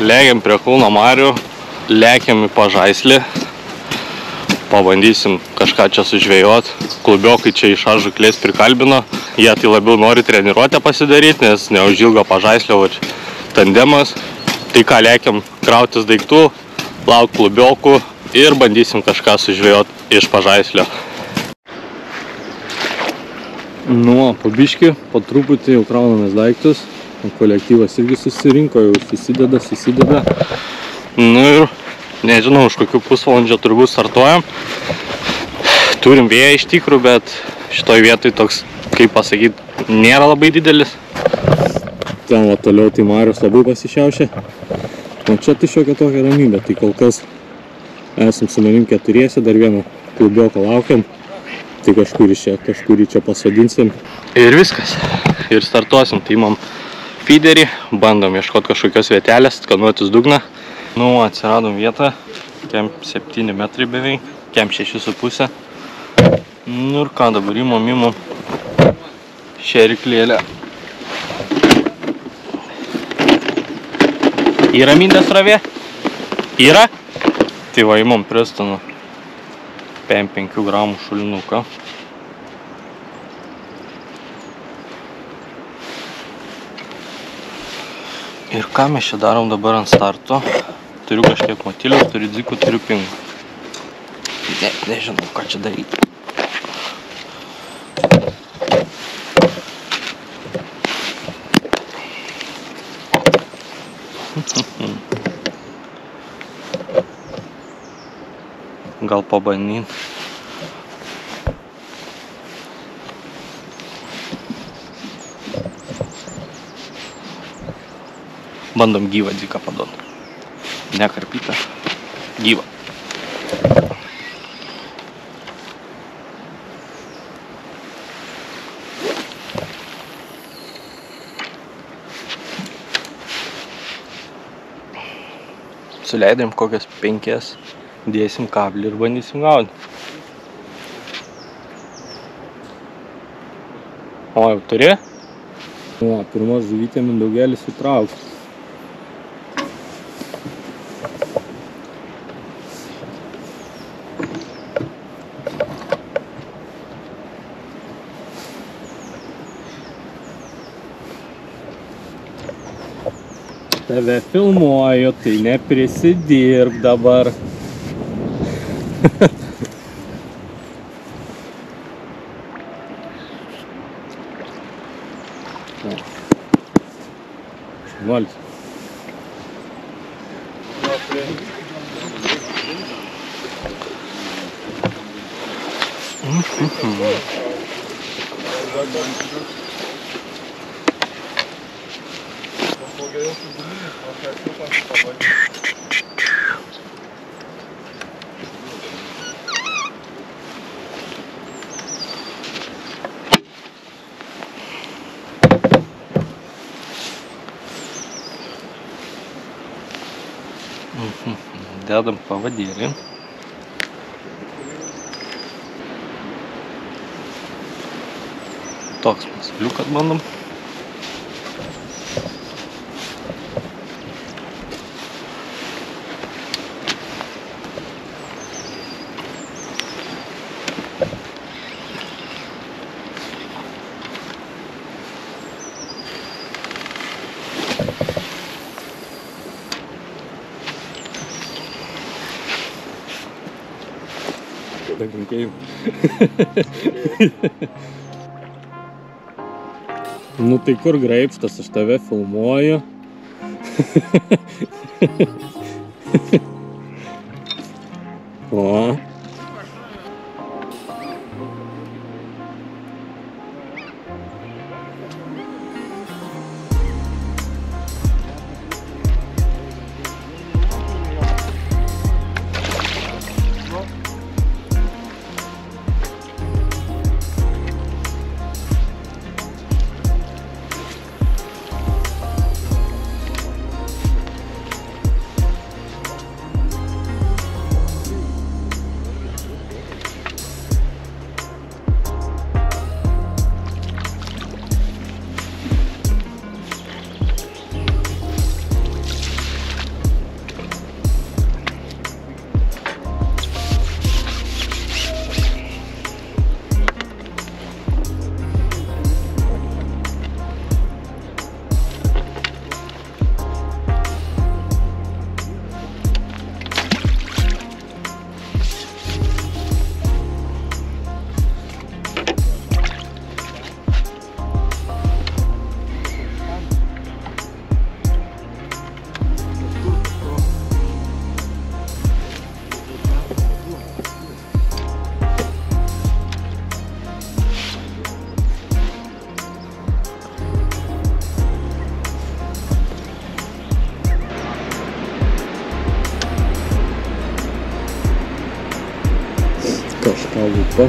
Lekiam prie Kauno marių, lekiam į Pažaislį, pabandysim kažką čia sužvejot. Klubiokai čia iš žuklės prikalbino, jie tai labiau nori treniruotę pasidaryti, nes neužilgo Pažaislio tandemas. Tai ką, lekiam krautis daiktų, lauk klubiokų ir bandysim kažką sužvejot iš Pažaislio. Nu, po biškį, po truputį jau kraunamės daiktus. Kolektyvas irgi susirinko, jau susideda. Nu ir nežinau, už kokių pusvalandžio turbūt startuojam. Turim vėją iš tikrų, bet šitoj vietoj toks, kaip pasakyt, nėra labai didelis. Ten va toliau tai Marius labai pasišiaušė. O čia tai šiokia tokia ramybė, tai kol kas esam su manim keturiese, dar vieno klubioką laukiam. Tai kažkurį čia pasodinsim. Ir viskas. Ir startuosim. Tai imam feederį, bandom ieškoti kažkokios vietelės, skanuotis dugną. Nu, atsiradom vietą. Kem 7 metrai beveik, kem 6,5. Nu ir ką, dabar imam šeriklėlę. Yra mindės srovė? Yra? Tai va, imam Prestono 5 gramų šulinuką. Ir ką mes čia darom dabar ant starto? Turiu kažkiek matilių, turiu dzikų, turiu pingų. Nežinau, ką čia daryti. Gal pabandyn. Bandom gyvą dziką paduot. Nekarpytą. Gyvą. Suleidėm kokias 5, dėsim kablį ir bandysim gauti. O, jau turi? O, pirmos žuvytė Mindaugelis įtrauks. Tave filmuoju, tai neprisidirb dabar. Šunuolis. Dedam pavadėlį. Toks masliukas bandom. Nu tai kur graibštas, aš tave filmuoju. O. Ta lupa.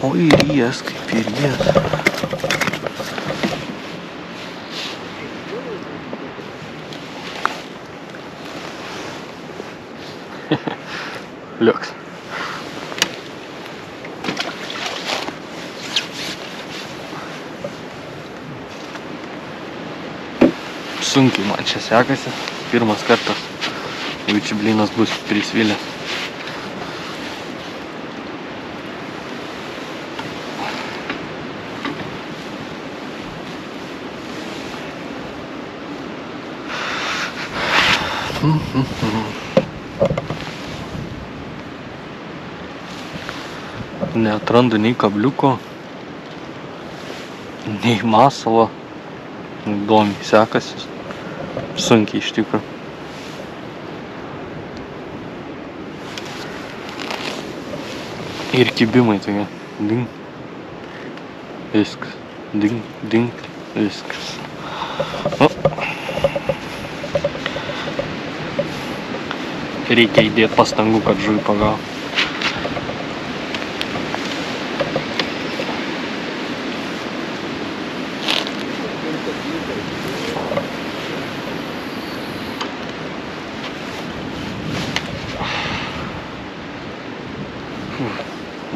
O ir jas kaip ir jas. Liuks. Sunkiai man čia sekasi. Pirmas kartas. Jau čia blynas bus prisvilęs. Neatrandu nei kabliuko, nei masalo. Įdomiai sekasi. Sunkiai iš tikrųjų. Ir kibimai tokie. Ding. Viskas. Ding, ding. Viskas. Reikia įdėti pastangų, kad žuvį pagauti.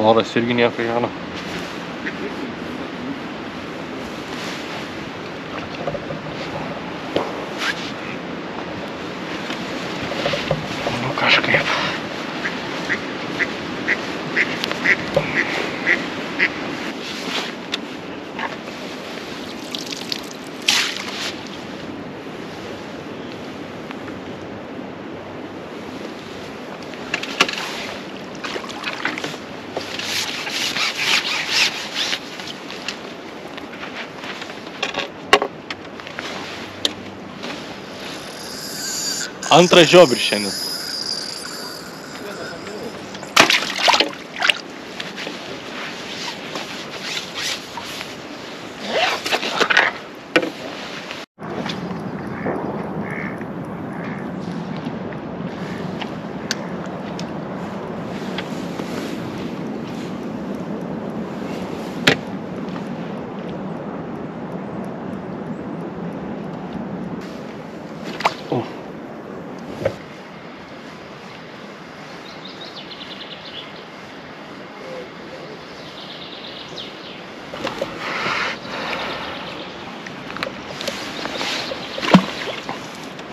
Oras irgi nieko gero. Nu kažkaip. Antras žiobris šiandien.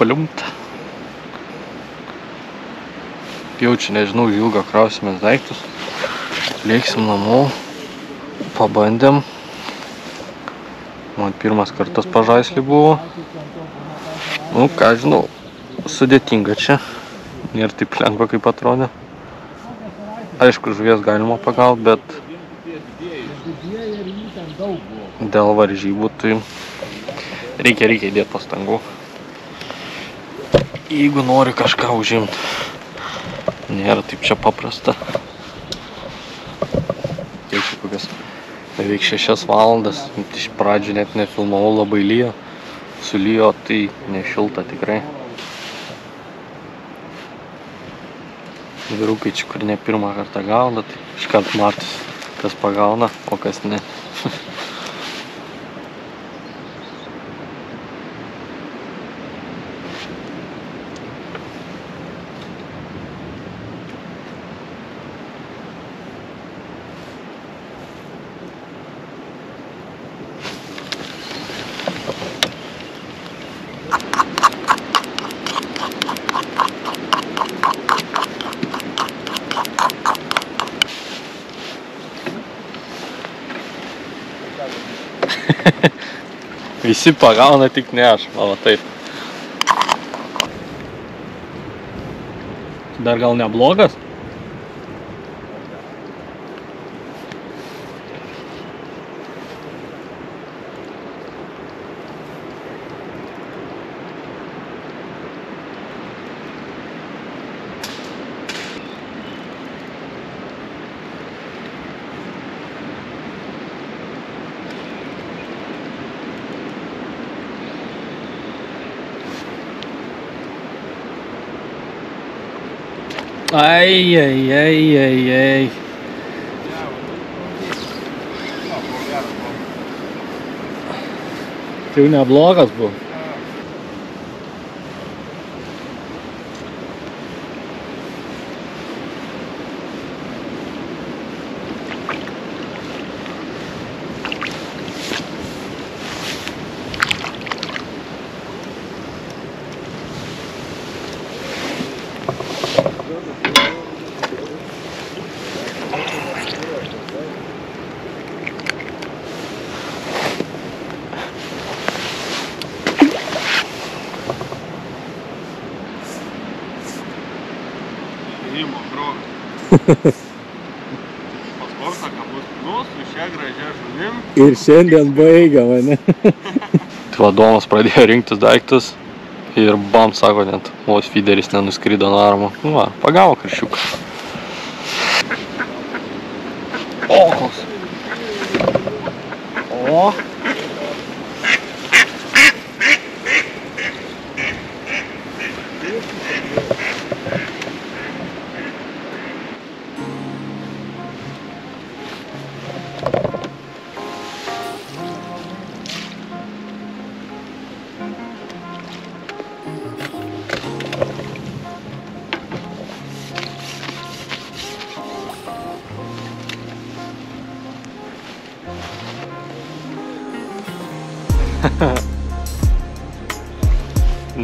Paliumt. Jau čia nežinau, ilgą krausimės daiktus. Lėksim namo. Pabandėm. Man pirmas kartas pažaislį buvo. Nu, ką žinau, sudėtinga čia. Nėra taip lengva, kaip atrodė. Aišku, žuvies galima pagauti, bet dėl varžybų tai reikia įdėti pastangų. Jeigu nori kažką užimti, nėra taip čia paprasta. Kiek čia kokias Beveik 6 valandas. Iš pradžių net nefilmavau, labai lyjo. Sulyjo, tai nešilta tikrai. Vyrukai čia, kur ne pirmą kartą gauna, tai iškart matos, kas pagauna, o kas ne. Visi pagauna, tik ne aš, o taip. Dar gal neblogas? Ai. Tai jau neblogas buvo. Pasportą, kabus plus, su šia gražia žuvim. Ir šiandien baigia mane. Tai vadovas pradėjo rinktis daiktus ir bam, sako, net vos feederis nenuskrido nuo armo. Nu va, pagavo karšiuką. O, koks. O.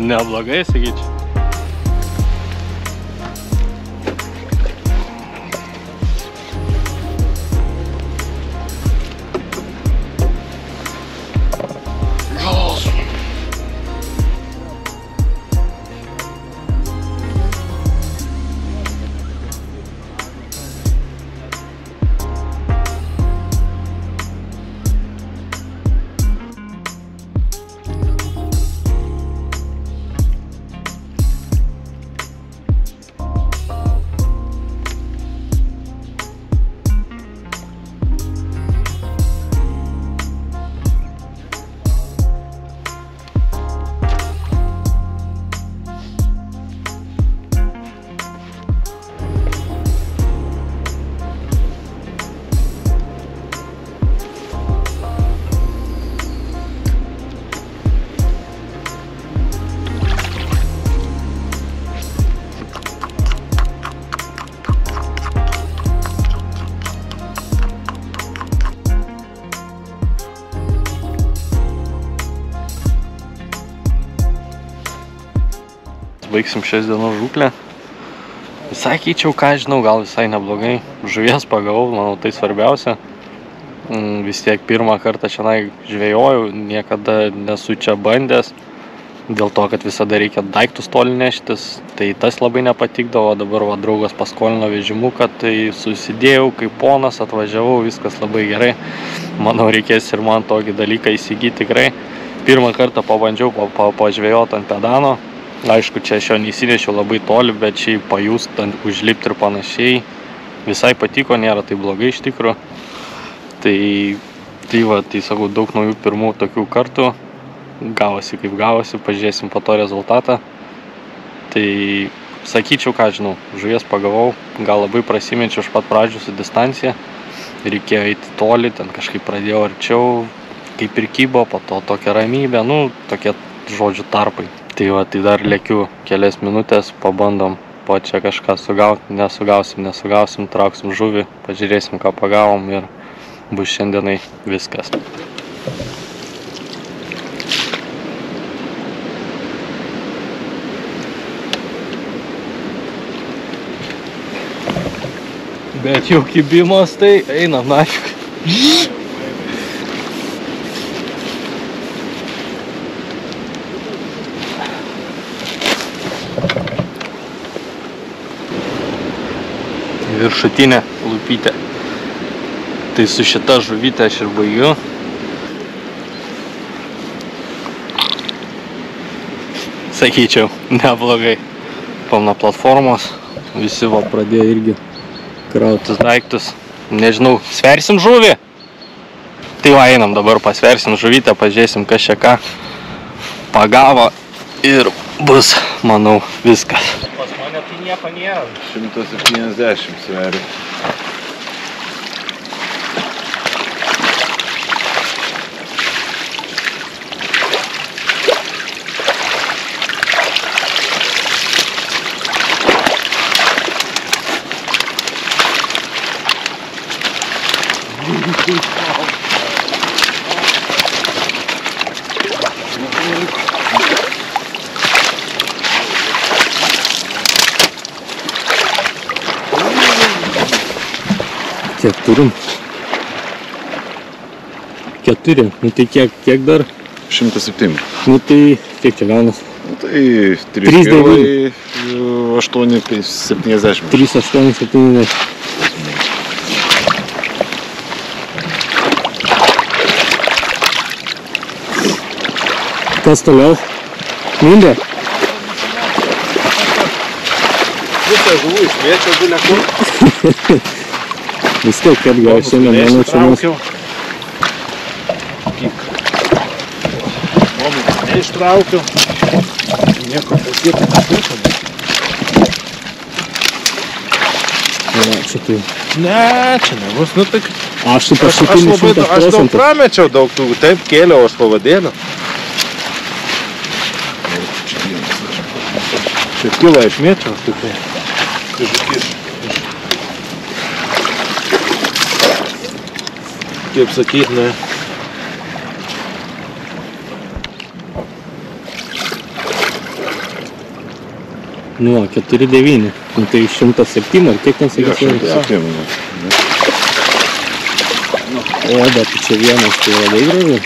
Neblogai, sakyčiau. Baigsim šias dienos žūklę. Visai keičiau, ką žinau, gal visai neblogai. Žuvies pagavau, manau, tai svarbiausia. Vis tiek pirmą kartą šiandien žvejojau, niekada nesu čia bandęs. Dėl to, kad visada reikia daiktus toli neštis, tai tas labai nepatikdavo. Dabar va, draugas paskolino vežimuką, tai susidėjau kaip ponas, atvažiavau, viskas labai gerai. Manau, reikės ir man tokį dalyką įsigyti tikrai. Pirmą kartą pabandžiau pažvejoti ant pedano. Aišku, čia aš jo neįsinešiau labai toli, bet šiaip pajust, užlipti ir panašiai. Visai patiko, nėra tai blogai iš tikrųjų. Tai va, tai sakau, daug naujų pirmų tokių kartų. Gavosi kaip gavosi, pažiūrėsim po to rezultatą. Tai sakyčiau, ką žinau, žuvies pagavau, gal labai prasimečiau iš pat pradžių su distancija. Reikėjo eiti toli, ten kažkaip pradėjau arčiau, kaip ir kybo, po to tokia ramybė, tokie žodžių tarpai. Tai va, tai dar lėkiu kelias minutės, pabandom po čia kažką sugauti, nesugausim, trauksim žuvį, pažiūrėsim, ką pagavom ir bus šiandienai viskas. Bet jau kibimas, tai einam nafik. Viršutinė lūpytė. Tai su šita žuvytė aš ir baigiu. Sakyčiau, neblogai. Pilna platformos. Visi va pradėjo irgi krautis daiktus. Nežinau, sversim žuvį? Tai va, einam dabar pasversim žuvytę, pažiūrėsim, kas čia ką pagavo ir bus, manau, viskas. Pas mane tai nieko nėra. 170 sveria. Kiek turim? 4. Tai kiek dar? 107. Tai kiek čia gaunas? Tai 3 kilai, 8,70. 3,870. Kas toliau? Mindė? Visą žuvų išmėčiau bilę kur. Vis tiek, kad gal šiandien manau čia mūsų. Neištraukiau. Nieko pasiekti nespėčiau. Čia tai. Ne, čia nebus, tik. Aš tai paskutinį 100%. Aš daug pramečiau, daug tų, taip kėliau aš pavadėliau. Čia kilą išmėčiau, tai žukis. Kaip sakyt, ne. Nu, 4,9. Tai 107, ar kiek ten sakys? 107. O, bet čia vienas, tai labai gražu.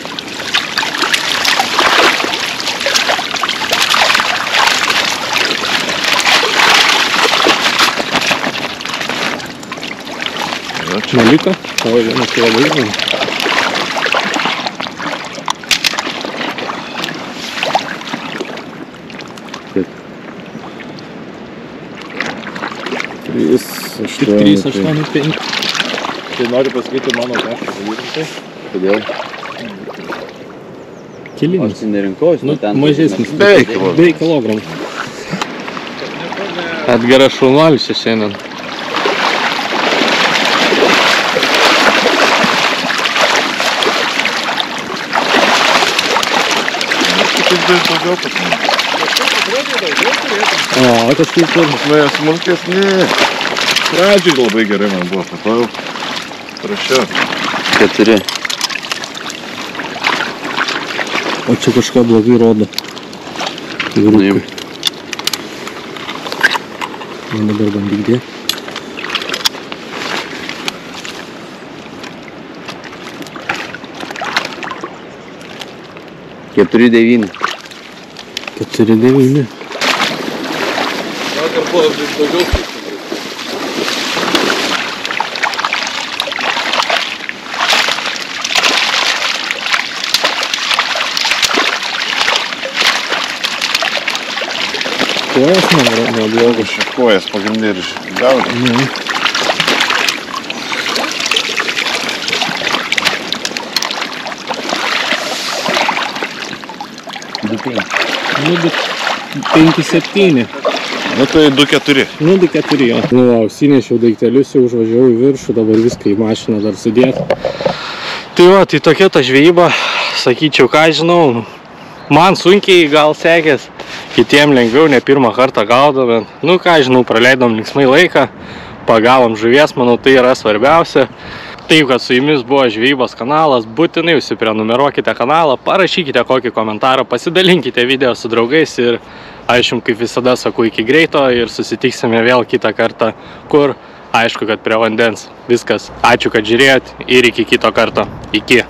Neliko? O, vienas tai labai gražu. Tik 3,85. Tai nori pasakyti mano kažką pavyrintai? Kodėl? Kilinis. Aš tai nerinkau, žinau, ten... Mažesnis. Beveik kilogramų. Edgaras šaunuolis čia šiandien. Daugiau pasakyti. O, kažkaip ir... Nuėjo smulkesni. Pradžiai labai gerai man buvo, po to jau prašiau. 4. O čia kažką blogai rodo. Vyrukai. Man dabar bandyk dėti. Keturi 9. 4,9. Vakar buvo daugiau skaičių. Kojas man neblogas. Kojas pagrindė ir gaudė. Nu, 5-7. Nu tai 2-4. Nu, 2-4 jo. Nu, ausinešiau daiktelius, jau užvažiavau į viršų, dabar viską į mašiną dar sudėti. Tai va, tai tokia ta žvejyba, sakyčiau, ką žinau, man sunkiai gal sekės, kitiem lengviau, ne pirmą kartą gaudom, nu, ką žinau, praleidom linksmai laiką, pagavom žuvies, manau, tai yra svarbiausia. Taip, kad su jumis buvo žvejybos kanalas, būtinai užsiprenumeruokite kanalą, parašykite kokį komentarą, pasidalinkite video su draugais ir aš jums kaip visada sakau iki greito ir susitiksime vėl kitą kartą, kur aišku, kad prie vandens. Viskas. Ačiū, kad žiūrėjot ir iki kito karto. Iki.